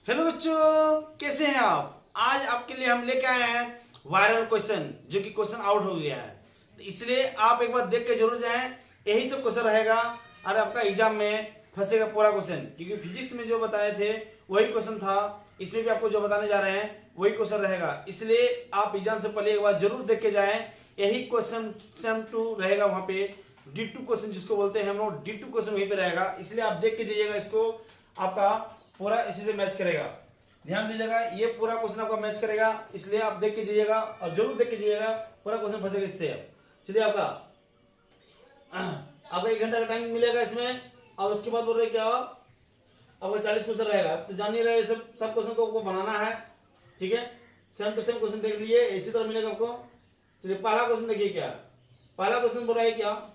Hello बच्चों, कैसे हैं आप। आज आपके लिए हम लेके आए हैं वायरल क्वेश्चन, जो कि क्वेश्चन आउट हो गया है, तो इसलिए आप एक बार देख के जरूर जाएं। यही सब क्वेश्चन रहेगा और आपका एग्जाम में फंसेगा पूरा क्वेश्चन, क्योंकि फिजिक्स में जो बताए थे वही क्वेश्चन था। इसमें भी आपको जो बताने जा रहे हैं वही क्वेश्चन रहेगा, इसलिए आप एग्जाम से पहले एक बार जरूर देख के जाएं। यही क्वेश्चन सेम टू रहेगा, वहां पे D2 क्वेश्चन जिसको बोलते हैं हम लोग, D2 क्वेश्चन वहीं पे रहेगा, इसलिए आप देख के जाइएगा। इसको आपका पूरा इसी से मैच करेगा, ध्यान दीजिएगा। ये पूरा क्वेश्चन आपका मैच करेगा, इसलिए आप देख के जाइएगा और जरूर देख के जाइएगा, पूरा क्वेश्चन फंसेगा इससे। चलिए आपका 1 घंटा का टाइम मिलेगा इसमें, और उसके बाद बोल रहे क्या आपका 40 क्वेश्चन रहेगा। तो जान नहीं रहे सब क्वेश्चन को आपको बनाना है, ठीक है। सेम टू सेम क्वेश्चन देख लिए, इसी तरह मिलेगा आपको। चलिए पहला क्वेश्चन देखिए, क्या पहला क्वेश्चन बोल रहा है, क्या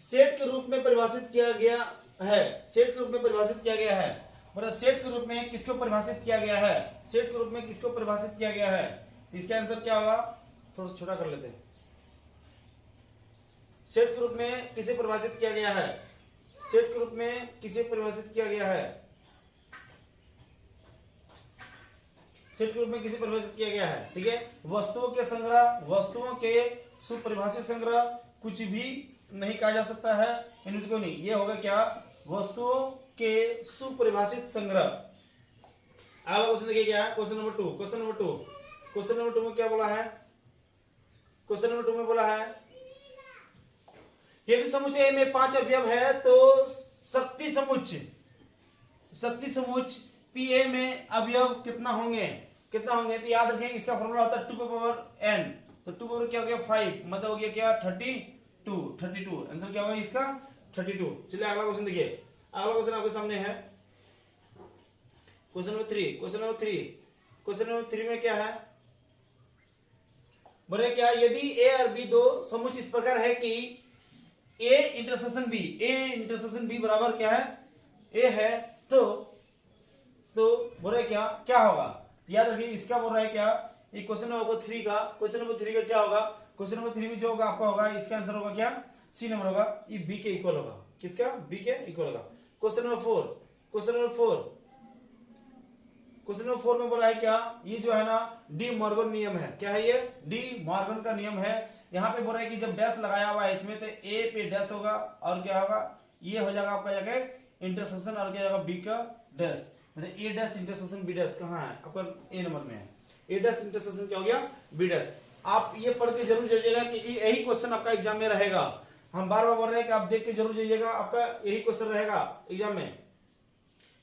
सेट के रूप में परिभाषित किया गया है। सेट के रूप में परिभाषित किया गया है, मतलब सेट के रूप में किसको परिभाषित किया गया है, सेट के रूप में किसको परिभाषित किया गया है। तो इसका आंसर क्या होगा, थोड़ा छोटा कर लेते हैं। सेट के रूप में किसे परिभाषित किया गया है, सेट के रूप में किसे परिभाषित किया गया है, सेट के रूप में किसे परिभाषित किया गया है, ठीक है। वस्तुओं के संग्रह, वस्तुओं के सुपरिभाषित संग्रह, कुछ भी नहीं कहा जा सकता है इनमें को नहीं। ये होगा क्या, वस्तुओं के सुपरिभाषित संग्रह। अगला क्वेश्चन देखिए, क्या क्वेश्चन नंबर 2। क्वेश्चन नंबर 2 में क्या बोला है, क्वेश्चन नंबर 2 में बोला है, यदि समुच्चय में 5 अवयव है तो शक्ति समुच्चय Pa में अवयव कितना होंगे। तो याद रखें, इसका फॉर्मूला होता है 2 की पावर n, तो 2 पावर क्या हो गया 5, मतलब हो गया क्या 32। आंसर क्या होगा इसका 32। चलिए अगला क्वेश्चन देखिए, अगला क्वेश्चन आपके सामने है क्वेश्चन नंबर 3। क्वेश्चन नंबर 3 में क्या है, बोले क्या, यदि ए और बी दो समुच्चय इस प्रकार है कि ए इंटरसेक्शन बी बराबर क्या है, ए है, तो बोल रहे क्या होगा। याद रखिए, इसका बोल रहा है क्या, ये क्वेश्चन नंबर 3 का क्या होगा। क्वेश्चन नंबर 3 में जो होगा आपका होगा, इसका आंसर होगा क्या, सी नंबर होगा, ये बी के इक्वल होगा। किसका, बी के इक्वल होगा। क्वेश्चन नंबर 4 में बोला है क्या, ये जो है ना डी मॉर्गन नियम है। क्या है ये, डी मॉर्गन का नियम है। यहाँ पे बोल रहा है कि जब डैश लगाया हुआ है इसमें, तो ए पे डैश होगा, और क्या होगा, ये हो जाएगा आपका जगह इंटरसेक्शन, और क्या जाएगा बी का डैश, मतलब ए डैश इंटरसेक्शन बी डैश कहाँ है आपका, ए नंबर में है। ए डैश इंटरसेक्शन क्या हो गया, बी डैश। आप ये पढ़ के जरूर जाइएगा, क्योंकि यही क्वेश्चन आपका एग्जाम में रहेगा। हम बार बार बोल रहे हैं कि आप देख के जरूर जाइएगा, आपका यही क्वेश्चन रहेगा एग्जाम में।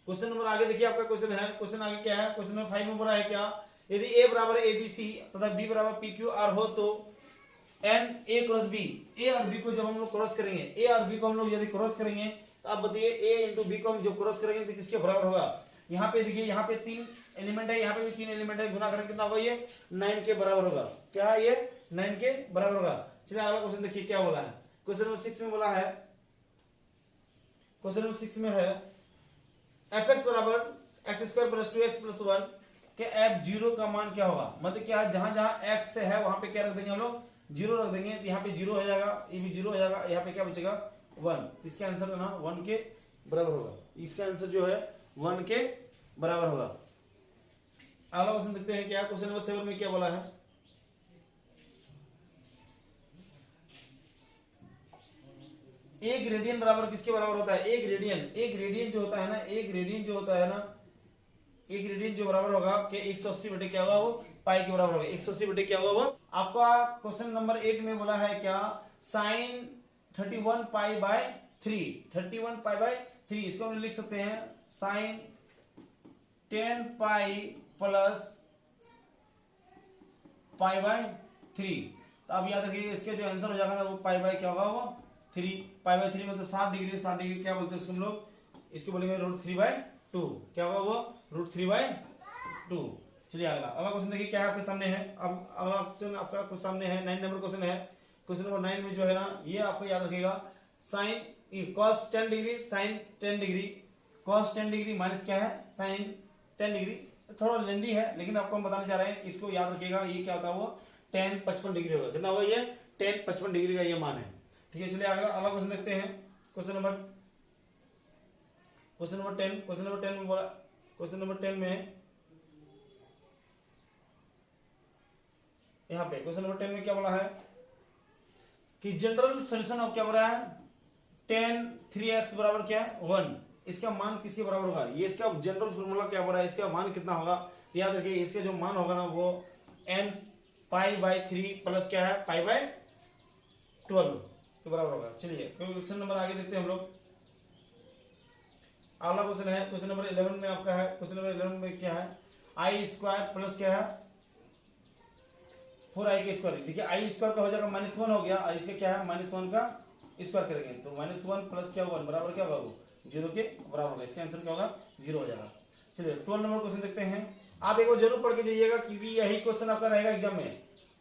क्वेश्चन नंबर आगे देखिए, आपका क्वेश्चन है, क्वेश्चन आगे क्या है, क्वेश्चन नंबर 5 में बोला है क्या, यदि ए बराबर ABC तथा बी बराबर PQR हो तो एन ए क्रॉस बी, ए और बी को जब हम लोग क्रॉस करेंगे, ए और बी को हम लोग यदि क्रॉस करेंगे, तो आप बताइए ए इंटू बी को हम जब क्रॉस करेंगे तो किसके बराबर होगा। यहाँ पे देखिए, यहाँ पे 3 एलिमेंट है, यहाँ पे भी 3 एलिमेंट है, गुना करें कितना होगा, ये 9 के बराबर होगा। क्या है, ये 9 के बराबर होगा। चलिए अगला क्वेश्चन देखिए क्या बोला है। क्वेश्चन नंबर 6 में बोला है, क्वेश्चन नंबर 6 में है, fx बराबर x² + 2x + 1 के f0 का मान क्या होगा। मतलब क्या, जहां जहां x से है वहां पे क्या रख देंगे हम लोग, 0 रख देंगे, तो यहाँ पे 0 हो जाएगा, ये भी 0 हो जाएगा, यहाँ पे क्या बचेगा 1। इसका आंसर है ना 1 के बराबर होगा। इसका आंसर जो है 1 के बराबर होगा। अगला क्वेश्चन देखते हैं, क्या क्वेश्चन नंबर 7 में क्या बोला है, ए ग्रेडियंट बराबर किसके बराबर होता है, ए ग्रेडियंट जो होता है ना, ए ग्रेडियंट जो बराबर होगा कि 180 बटे क्या होगा, वो पाई के बराबर होगा। 180 बटे क्या होगा वो आपका। क्वेश्चन नंबर 8 में बोला है क्या, साइन 31 पाई बाय 3, इसको हम लिख सकते हैं sine 10 pi plus pi by 3। तो अब याद रखिए, इसके जो आंसर हो जाएगा ना, वो पाई बाय क्या होगा, वो 3, पाई बाय 3 मतलब 60 डिग्री क्या बोलते हैं उसको हम लोग, इसको बोलेंगे √3/2। क्या होगा वो, √3/2। चलिए अगला क्वेश्चन देखिए क्या है आपके सामने है। अब अगला क्वेश्चन आपका कुछ सामने है, 9 नंबर क्वेश्चन है। क्वेश्चन नंबर 9 में जो है ना, ये आपको याद रखिएगा, sine cos 10 degree sine 10 degree, cos 10 degree minus क्या है, साइन 10 डिग्री। थोड़ा लेंदी है, लेकिन आपको हम बताना चाह रहे हैं, इसको याद रखिएगा, ये क्या होता है, वो tan 55 डिग्री होगा। कितना होगा ये, tan 55 डिग्री का ये मान है, ठीक है। चलिए अगला क्वेश्चन देखते हैं। Question number question number 10, question number 10 में बोला, क्वेश्चन नंबर 10 में यहाँ पे क्वेश्चन नंबर 10 में क्या बोला है कि जनरल सोल्यूशन ऑफ क्या बोला है 10 3x बराबर क्या है 1, इसका मान किसके बराबर होगा, ये इसका जनरल फॉर्मूला क्या बोला है, इसका मान कितना होगा, याद रखिए इसका जो मान होगा ना वो n π/3 प्लस क्या है π/12 के बराबर होगा। चलिए क्वेश्चन नंबर आगे देखते हैं हम लोग। अगला क्वेश्चन है क्वेश्चन नंबर 11 में आपका है, क्वेश्चन नंबर 11 में क्या है i² प्लस क्या है 4i²। देखिए i² का हो जाएगा -1 हो गया और इसका क्या है -1 का स्क्वायर करेंगे तो -1 प्लस क्या 1 बराबर क्या होगा 0 के बराबर होगा, इसका आंसर क्या होगा 0 हो जाएगा। चलिए 12 नंबर क्वेश्चन देखते हैं। आप एक बार जरूर पढ़ के जाइएगा क्योंकि यही क्वेश्चन आपका रहेगा एग्जाम में।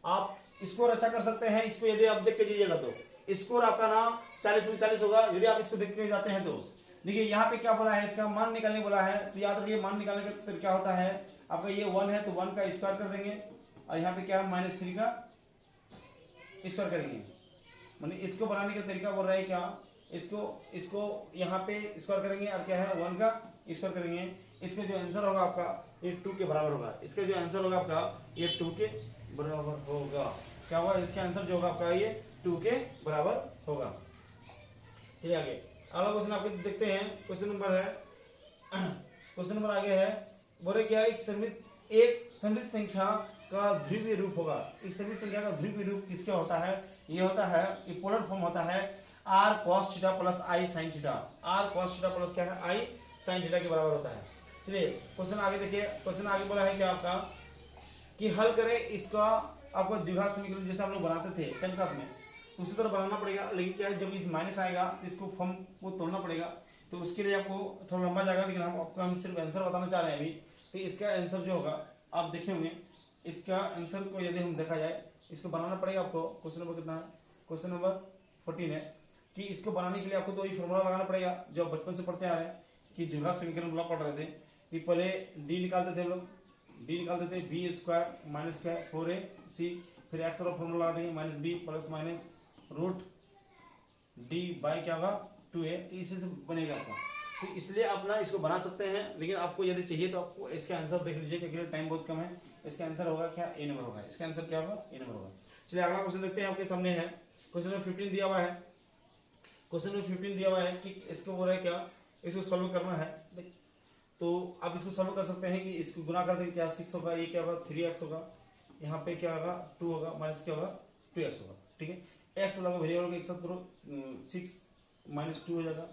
आप स्कोर अच्छा कर सकते हैं इसको यदि आप देख के जाइएगा तो स्कोर आपका ना 40 में 40 होगा यदि आप इसको देख के जाते हैं तो। देखिए यहाँ पे क्या बोला है, इसका मान निकालने बोला है तो याद रखिए मान निकालने का तरीका होता है आपका ये 1 है तो 1 का स्क्वायर कर देंगे और यहाँ पे क्या है -3 का स्क्वायर करेंगे। माने इसको बनाने का तरीका बोल रहा है क्या, इसको यहाँ पे स्क्वायर करेंगे और क्या है 1 का स्क्वायर करेंगे। इसका जो आंसर होगा आपका ये 2 के बराबर होगा, इसका जो आंसर होगा आपका ये 2 के बराबर होगा। क्या होगा इसका आंसर जो होगा आपका ये 2 के बराबर होगा। चलिए आगे अगला क्वेश्चन आपको देखते हैं। क्वेश्चन नंबर है क्वेश्चन नंबर आगे है बोले क्या एक समृद्ध संख्या का ध्रुवीय रूप होगा। एक समृद्ध संख्या का ध्रुवीय रूप किसका होता है, ये होता है ये पोलर फॉर्म होता है r cos theta plus i sin theta. r cos theta plus क्या है i sin थीटा के बराबर होता है। चलिए क्वेश्चन आगे देखिए। क्वेश्चन आगे बोला है क्या आपका कि हल करें इसका आपको द्विघात समीकरण जैसे हम लोग बनाते थे 10th क्लास में उसी तरह बनाना पड़ेगा। लेकिन क्या है जब इस माइनस आएगा तो इसको फॉर्म को तोड़ना पड़ेगा तो उसके लिए आपको थोड़ा लंबा जाएगा लेकिन हम सिर्फ आंसर बताना चाह रहे हैं अभी। तो इसका आंसर जो होगा आप देखे होंगे, इसका आंसर को यदि हम देखा जाए इसको बनाना पड़ेगा आपको। क्वेश्चन नंबर कितना है, क्वेश्चन नंबर 14 है कि इसको बनाने के लिए आपको तो ये फॉर्मूला लगाना पड़ेगा जो बचपन से पढ़ते आ रहे हैं कि द्विघात समीकरण वाला पढ़ रहे थे कि पहले डी निकालते थे हम लोग, डी निकालते थे b² माइनस क्या 4ac फिर x वाला फॉर्मूला लगा देंगे -b plus minus root D by क्या होगा 2a, तो इसी से बनेगा आपका। तो इसलिए आप ना इसको बना सकते हैं लेकिन आपको यदि चाहिए तो आपको इसका आंसर देख लीजिए क्योंकि टाइम बहुत कम है। इसका आंसर होगा क्या ए नंबर होगा, इसका आंसर क्या होगा ए नंबर होगा। चलिए अगला क्वेश्चन देखते हैं आपके सामने है। क्वेश्चन नंबर 15 दिया हुआ है, क्वेश्चन नंबर 15 दिया हुआ है कि इसको बोल रहा है क्या इसको सॉल्व करना है। तो आप इसको सॉल्व कर सकते हैं कि इसको गुना कर देंगे क्या 6 होगा, ये क्या होगा 3x होगा, यहाँ पे क्या होगा 2 होगा माइनस क्या होगा 2x होगा। ठीक है x वाला वेरिएबल का एक साथ करो 6 - 2 हो जाएगा,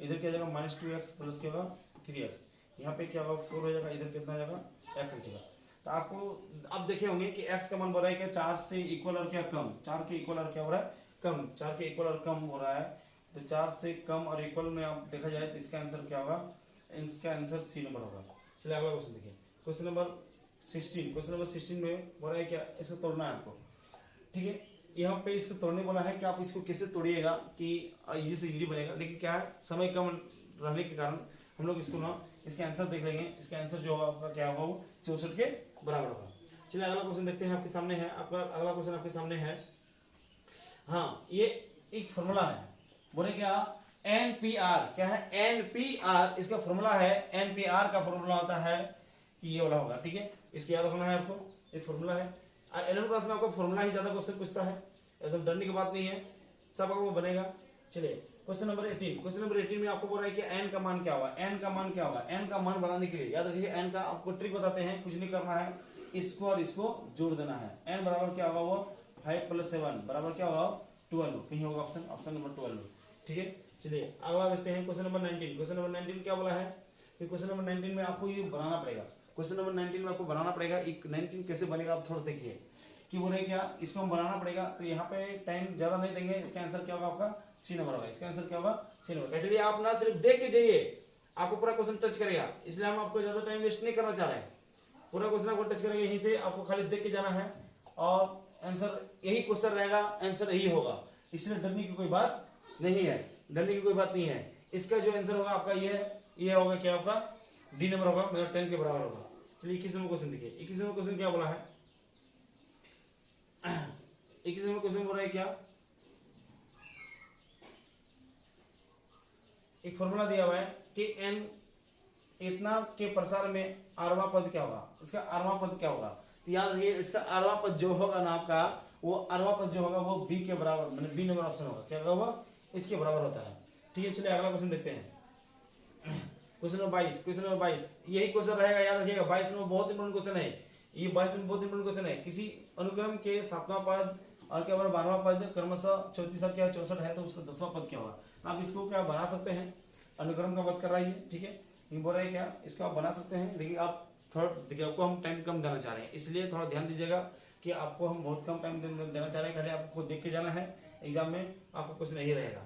इधर क्या जाएगा -2x प्लस क्या होगा 3x, यहाँ पे क्या होगा 4 हो जाएगा, इधर कितना जाएगा x हो जाएगा। तो आपको अब देखे होंगे कि x का मान बोल रहा है कि 4 से इक्वल और क्या कम, 4 के इक्वल और क्या हो रहा है कम, 4 के इक्वल और कम हो रहा है। तो 4 से कम और इक्वल में आप देखा जाए तो इसका आंसर क्या होगा, इसका आंसर सी नंबर होगा। चलिए अगला क्वेश्चन देखिए। क्वेश्चन नंबर 16, क्वेश्चन नंबर 16 में बोल रहा है क्या इसको तोड़ना है आपको। ठीक है यहाँ पे इसको तोड़ने वाला है कि आप इसको कैसे तोड़िएगा कि इजी से इजी बनेगा, लेकिन क्या है समय कम रहने के कारण हम लोग इसको ना इसका आंसर देख लेंगे। इसका आंसर जो होगा आपका क्या होगा वो 64 के बराबर होगा। चलिए अगला क्वेश्चन देखते हैं आपके सामने है। आपका अगला क्वेश्चन आपके सामने है। हाँ ये एक फॉर्मूला है बोले क्या NPR क्या है NPR, इसका फॉर्मूला है NPR का फॉर्मूला होता है कि ये वाला होगा। ठीक है इसको याद रखना है आपको, ये फॉर्मूला है। 11th क्लास में आपको फॉर्मूला ही ज्यादा क्वेश्चन पूछता है, एकदम डरने की बात नहीं है, सब आपको बनेगा। चलिए क्वेश्चन नंबर 18, क्वेश्चन नंबर 18 में आपको बोल रहा है कि n का मान क्या होगा, n का मान क्या होगा। n का मान बनाने के लिए याद रखिए n का आपको ट्रिक बताते हैं, कुछ नहीं करना है, इसको और इसको जोड़ देना है। n बराबर क्या होगा वो 5 + 7 बराबर क्या होगा 12, कहीं होगा ऑप्शन नंबर 12। ठीक है चलिए अगला देखते हैं क्वेश्चन नंबर 19। क्वेश्चन नंबर 19 क्या बोला है कि क्वेश्चन नंबर 19 में आपको ये बनाना पड़ेगा। क्वेश्चन नंबर 19 में आपको बनाना पड़ेगा। 19 कैसे बनेगा आप थोड़ा देखिए कि बोले क्या इसको हम बनाना पड़ेगा। तो यहाँ पे टाइम ज्यादा नहीं देंगे, इसका आंसर क्या होगा आपका सी नंबर होगा। इसका आंसर क्या होगा सी नंबर। चलिए आप ना सिर्फ देख के जाइए, आपको पूरा क्वेश्चन टच करेगा, इसलिए हम आपको ज्यादा टाइम वेस्ट नहीं करना चाह रहे हैं। पूरा क्वेश्चन आपको टच करेगा, यहीं से आपको खाली देख के जाना है और आंसर यही क्वेश्चन रहेगा, आंसर यही होगा, इसलिए डरने की कोई बात नहीं है, डरने की कोई बात नहीं है। इसका जो आंसर होगा आपका ये होगा क्या आपका डी नंबर होगा, मतलब 10 के बराबर होगा। चलिए 21 नंबर क्वेश्चन देखिए। 21 नंबर क्वेश्चन क्या बोला है, 21 नंबर क्वेश्चन बोल रहा है क्या एक फॉर्मूला दिया हुआ है कि n इतना के प्रसार में आरवा पद क्या होगा, इसका आरवा पद क्या होगा। तो याद रखिए इसका आरवा पद जो होगा ना आपका, वो आरवा पद जो होगा वो बी के बराबर, मतलब बी नंबर ऑप्शन होगा, क्या होगा, इसके बराबर होता है। ठीक है, चलिए अगला क्वेश्चन देखते हैं। क्वेश्चन नंबर 22, क्वेश्चन नंबर 22 यही क्वेश्चन रहेगा, याद रखिएगा 22 नंबर बहुत इंपॉर्टेंट क्वेश्चन है ये, 22 में बहुत इंपॉर्टेंट क्वेश्चन है। किसी अनुक्रम के 7वां पद और क्या 12वां पद क्रमशः 34 क्या 64 है तो उसका 10वां पद क्या होगा। आप इसको क्या बना सकते हैं, अनुक्रम का पद कर रहा है, ठीक है, ये बोल रहा है क्या, इसको आप बना सकते हैं। देखिए आप थोड़ा, देखिए आपको हम टाइम कम देना चाह रहे हैं, इसलिए थोड़ा ध्यान दीजिएगा कि आपको हम बहुत कम टाइम देना चाह रहे हैं, खाली आपको देख के जाना है, एग्जाम में आपको कुछ नहीं रहेगा।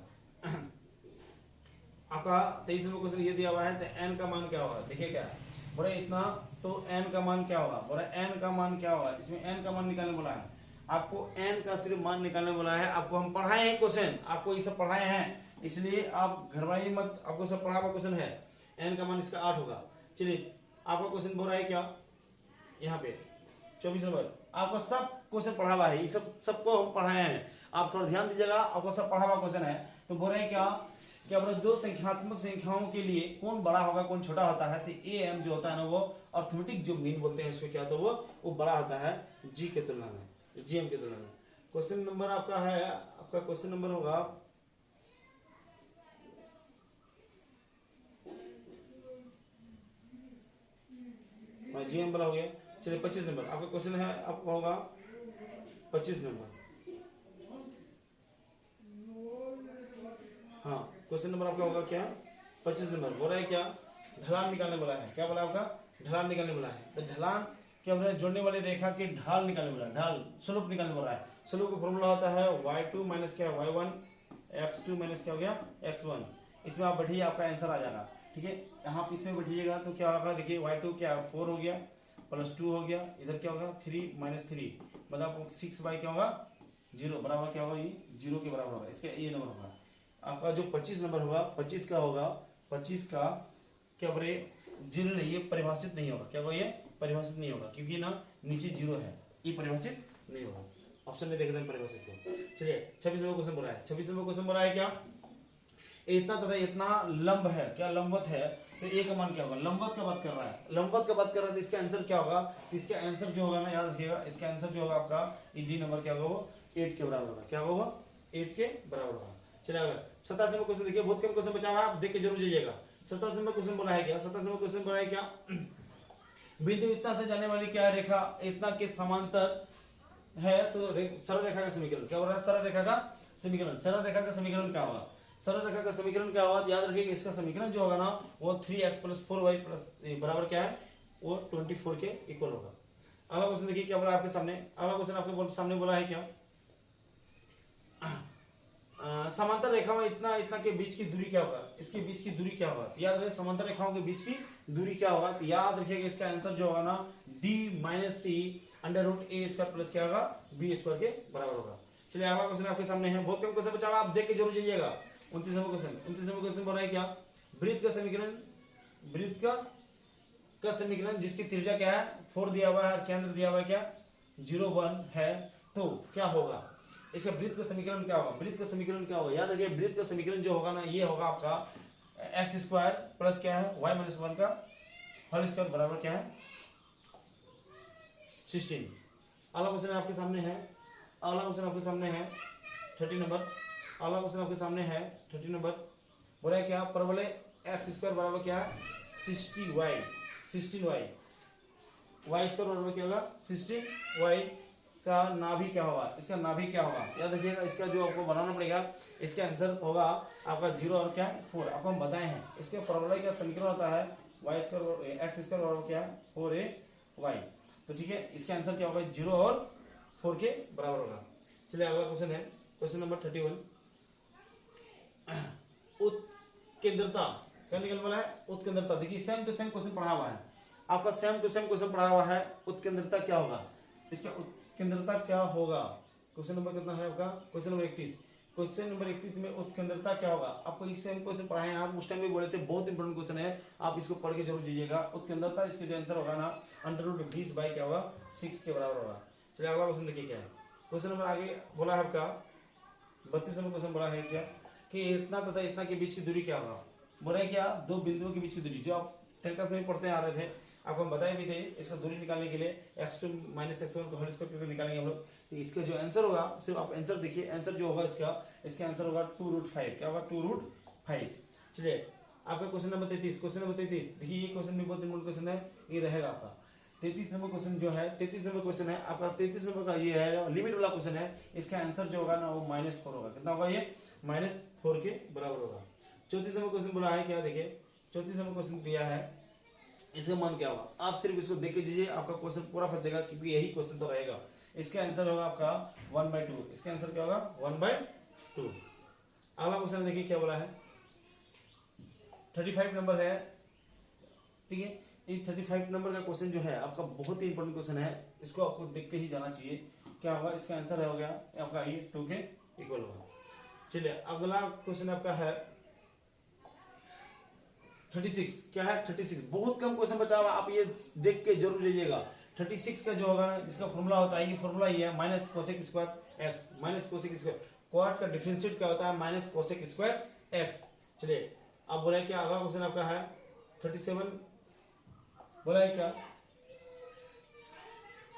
आपका 23 नंबर क्वेश्चन ये दिया हुआ है, तो n का मान क्या होगा, देखिए क्या बोला इतना, तो n का मान क्या होगा, बोला n का मान क्या होगा, इसमें n का मान निकालने बोला है आपको, n का सिर्फ मान निकालने बोला है आपको। हम पढ़ाए हैं क्वेश्चन, आपको ये सब पढ़ाए हैं, इसलिए आप घरवाई मत, आपको सब पढ़ा हुआ क्वेश्चन है। n का मान इसका 8 होगा। चलिए आपका क्वेश्चन बोल रहा है क्या, यहाँ पे 24 नंबर आपका सब क्वेश्चन पढ़ा हुआ है, ये सबको हम पढ़ाए हैं, आप थोड़ा ध्यान दीजिएगा, आपको सब पढ़ा हुआ क्वेश्चन है। तो बोल रहे हैं क्या, क्या बोले दो संख्यात्मक संख्याओं के लिए कौन बड़ा होगा कौन छोटा होता है। तो ए एम जो होता है ना वो अर्थमेटिक जो मीन बोलते हैं उसमें क्या होता है, वो बड़ा होता है जी के तुलना में, जी एम के तुलना में। क्वेश्चन नंबर आपका है, आपका क्वेश्चन नंबर होगा जी एम बड़ा हो गया। चलिए 25 नंबर आपका क्वेश्चन है, आपका होगा 25 नंबर। हाँ क्वेश्चन नंबर आपका होगा क्या, 25 नंबर। बोल रहा है क्या, ढलान निकालने वाला है, क्या बोला आपका, ढलान निकालने वाला है। तो ढलान क्या बोला, जोड़ने वाली रेखा की ढाल निकालने वाला है, ढाल स्लोप निकालने वाला है। स्लोप का फॉर्मूला होता है y2 माइनस क्या y1 x2 माइनस क्या हो गया x1। इसमें आप बैठिए आपका आंसर आ जाएगा, ठीक है। यहाँ पे इसमें बैठिएगा तो क्या होगा, देखिए y2 क्या 4 हो गया प्लस 2 हो गया, इधर क्या होगा 3 माइनस 3, मतलब 6 बाई क्या होगा 0 बराबर क्या होगा, ये 0 के बराबर होगा, इसका ये नंबर होगा। आपका जो 25 नंबर होगा 25 का होगा, 25 का क्या बोले 0 नहीं, ये परिभाषित नहीं होगा, क्या होगा ये परिभाषित नहीं होगा, क्योंकि ना नीचे 0 है, ये परिभाषित नहीं होगा। ऑप्शन में देख रहे हैं परिभाषित को। चलिए 26 नंबर क्वेश्चन बोला है, 26 नंबर क्वेश्चन बोला है क्या, इतना तथा इतना लंब है, क्या लंबवत है, तो ए का मान क्या होगा, लंबवत का बात कर रहा है, लंबवत का बात कर रहा है, तो इसका आंसर क्या होगा, इसका आंसर जो होगा ना याद रखिएगा, इसका आंसर जो होगा आपका डी नंबर क्या होगा, वो 8 के बराबर होगा, क्या होगा 8 के बराबर होगा। चलिए अगला 27 नंबर क्वेश्चन देखिए, बहुत कम क्वेश्चन बचा हुआ है, आप देख के जरूर जाइएगा। 27 नंबर क्वेश्चन बोला है क्या, 27 नंबर क्वेश्चन बोला है क्या, बिंदु इतना से जाने वाली क्या रेखा इतना के समांतर है, तो सरल रेखा का समीकरण क्या हो रहा है, सरल रेखा का समीकरण, सरल रेखा का समीकरण क्या होगा, सरल रेखा का समीकरण क्या होगा, याद रखिएगा इसका समीकरण जो होगा ना वो 3x + 4y + बराबर क्या है, वो 24 के इक्वल होगा। अगला क्वेश्चन देखिए क्या बोला आपके सामने, अगला क्वेश्चन आपके सामने बोला है क्या, समांतर रेखाओं इतना इतना के बीच की दूरी क्या होगा, इसके बीच की दूरी क्या होगा, याद रखिए समांतर रेखाओं के बीच की दूरी क्या होगा, तो याद रखिएगा इसका आंसर जो होगा ना d - c √a² प्लस क्या होगा b² के बराबर होगा। चलिए अगला क्वेश्चन आपके सामने है, बहुत कम क्वेश्चन बचा हुआ, आप देख के जरूर जाइएगा। 29 नंबर क्वेश्चन बोल रहा है क्या, वृत्त का समीकरण, वृत्त का समीकरण जिसकी त्रिज्या क्या है 4 दिया हुआ है और केंद्र दिया हुआ है क्या 0 1 है, तो क्या होगा, इसका वृत्त का समीकरण क्या होगा, वृत्त का समीकरण क्या होगा, याद रखिए वृत्त का समीकरण जो होगा ना ये होगा आपका x² प्लस क्या है y - 1 का होल स्क्वायर बराबर क्या है 16। अगला क्वेश्चन आपके सामने है, अगला क्वेश्चन आपके सामने है 30 नंबर, अगला क्वेश्चन आपके सामने है 30 नंबर। बोला है क्या, परवलय x² बराबर क्या है 16y, 16y, y² बराबर क्या होगा 16y का नाभि क्या होगा, इसका नाभि क्या होगा, याद रखिएगा इसका जो आपको बनाना पड़ेगा, इसका आंसर होगा आपका 0 और क्या 4, आपको हम बताए हैं। इसके परवलय का समीकरण होता है x² बराबर क्या है 4ay, तो ठीक है इसका आंसर क्या होगा 0 और 4 के बराबर होगा। चलिए अगला क्वेश्चन है क्वेश्चन नंबर 31, उत्केंद्रता क्या निकलने वाला है, उत्केंद्रता। देखिए सेम टू सेम क्वेश्चन पढ़ा हुआ है आपका, सेम टू सेम क्वेश्चन पढ़ा हुआ है, उत्केंद्रता क्या होगा, इसका उत्केंद्रता क्या होगा। क्वेश्चन नंबर कितना है आपका, क्वेश्चन नंबर 31, क्वेश्चन नंबर 31 में उत्केंद्रता क्या होगा, आपको इस सेम क्वेश्चन पढ़ाए हैं, आप उस टाइम भी बोले थे, बहुत इंपॉर्टेंट क्वेश्चन है, आप इसको पढ़ के जरूर जाइएगा। उत्केंद्रता इसका जो आंसर होगा ना √20 बाई क्या होगा 6 के बराबर होगा। चलिए अगला क्वेश्चन देखिए क्या है, क्वेश्चन नंबर आगे बोला है आपका 32 नंबर क्वेश्चन बोला है क्या कि इतना तथा इतना के बीच की दूरी क्या होगा, बोल रहे क्या, दो बिंदुओं के बीच की दूरी, जो आप 10 क्लास में पढ़ते आ रहे थे, आपको हम बताए भी थे, इसका दूरी निकालने के लिए x2 - x1 को होल स्क्वायर करके निकालेंगे हम लोग। तो इसका जो आंसर होगा, सिर्फ आप आंसर देखिए, आंसर जो होगा इसका आंसर होगा 2√5। क्या होगा? 2√5। चलिए आपका क्वेश्चन नंबर 33, क्वेश्चन नंबर 33 देखिए, ये क्वेश्चन भी बहुत इंपॉर्टेंट क्वेश्चन है, ये रहेगा आपका 33 नंबर क्वेश्चन जो है, 33 नंबर क्वेश्चन है आपका, 33 नंबर का ये है लिमिट वाला क्वेश्चन है। इसका आंसर जो होगा ना वो -4 होगा। कितना होगा ये? -4 के बराबर होगा। 34 नंबर क्वेश्चन बोला है क्या, देखिए 34 नंबर क्वेश्चन दिया है, इसका मान क्या होगा? आप सिर्फ इसको देख के दीजिए, आपका क्वेश्चन पूरा फंसेगा, क्योंकि यही क्वेश्चन तो रहेगा। इसका आंसर होगा आपका 1/2। इसका आंसर क्या होगा? 1/2। अगला क्वेश्चन देखिए क्या बोला है, 35 नंबर है, ठीक है। ये 35 नंबर का क्वेश्चन जो है आपका बहुत ही इंपॉर्टेंट क्वेश्चन है, इसको आपको देख के ही जाना चाहिए। क्या होगा? इसका आंसर हो गया आपका ये 2 के इक्वल होगा। चलिए अगला क्वेश्चन आपका है 36। क्या है? 36 बहुत कम क्वेश्चन बचा हुआ, आप ये देख के जरूर जाइएगा। 36 का जो होगा, इसका फॉर्मूला होता है, ये फॉर्मूला ही है -cosec square x, -cosec square. Quad का डिफरेंशिएट क्या होता है? -cosec square x। चलिए अब बोला है क्या, अगला क्वेश्चन आपका है 37, बोला है क्या,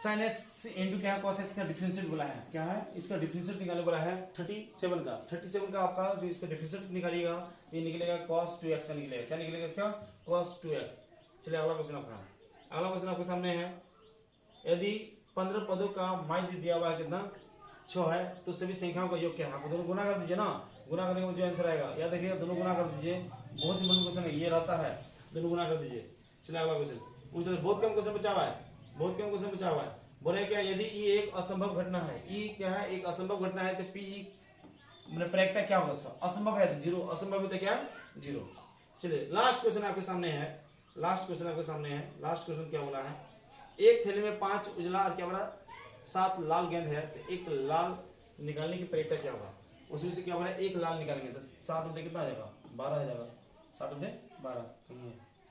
sin x इंटू क्या है, cos x का डिफरेंशिएट बोला है। क्या है? इसका डिफरेंशिएट निकालने बोला है 37 का। 37 का आपका जो इसका डिफरेंशिएट निकालिएगा, ये निकलेगा cos 2x का निकलेगा। क्या निकलेगा इसका? cos 2x। चलिए अगला क्वेश्चन आपका, अगला क्वेश्चन आपके सामने है, यदि 15 पदों का माध्य दिया हुआ है कितना? 6 है, तो सभी संख्याओं का योग क्या है? आप दोनों गुना कर दीजिए ना, गुना करने का जो आंसर आएगा, याद रखिएगा दोनों गुना कर दीजिए। बहुत ही इंपॉर्टेंट क्वेश्चन है, ये रहता है, दोनों गुना कर दीजिए। चलिए अगला क्वेश्चन, बहुत कम क्वेश्चन बचा हुआ है, बहुत कम क्वेश्चन बचा हुआ है। बोले क्या, यदि ई एक असंभव घटना है, ई क्या है? एक असंभव घटना है, तो पी मतलब प्रायिकता क्या होगा उसका? असंभव है तो 0, असंभव है तो क्या? 0। चलिए लास्ट क्वेश्चन आपके सामने है, लास्ट क्वेश्चन आपके सामने है। लास्ट क्वेश्चन क्या बोला है, एक थैले में 5 उजला और क्या बोला 7 लाल गेंद है, तो एक लाल निकालने की प्रायिकता क्या होगा? उसमें से क्या बोला, एक लाल निकालेंगे तो 7 रुपये कितना आ जाएगा? 12 आ जाएगा। 7 रुपये 12,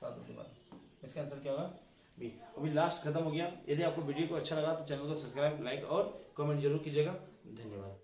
7 रुपये 12। इसका आंसर क्या होगा? बी। अभी लास्ट खत्म हो गया। यदि आपको वीडियो को अच्छा लगा तो चैनल को सब्सक्राइब, लाइक और कमेंट जरूर कीजिएगा। धन्यवाद।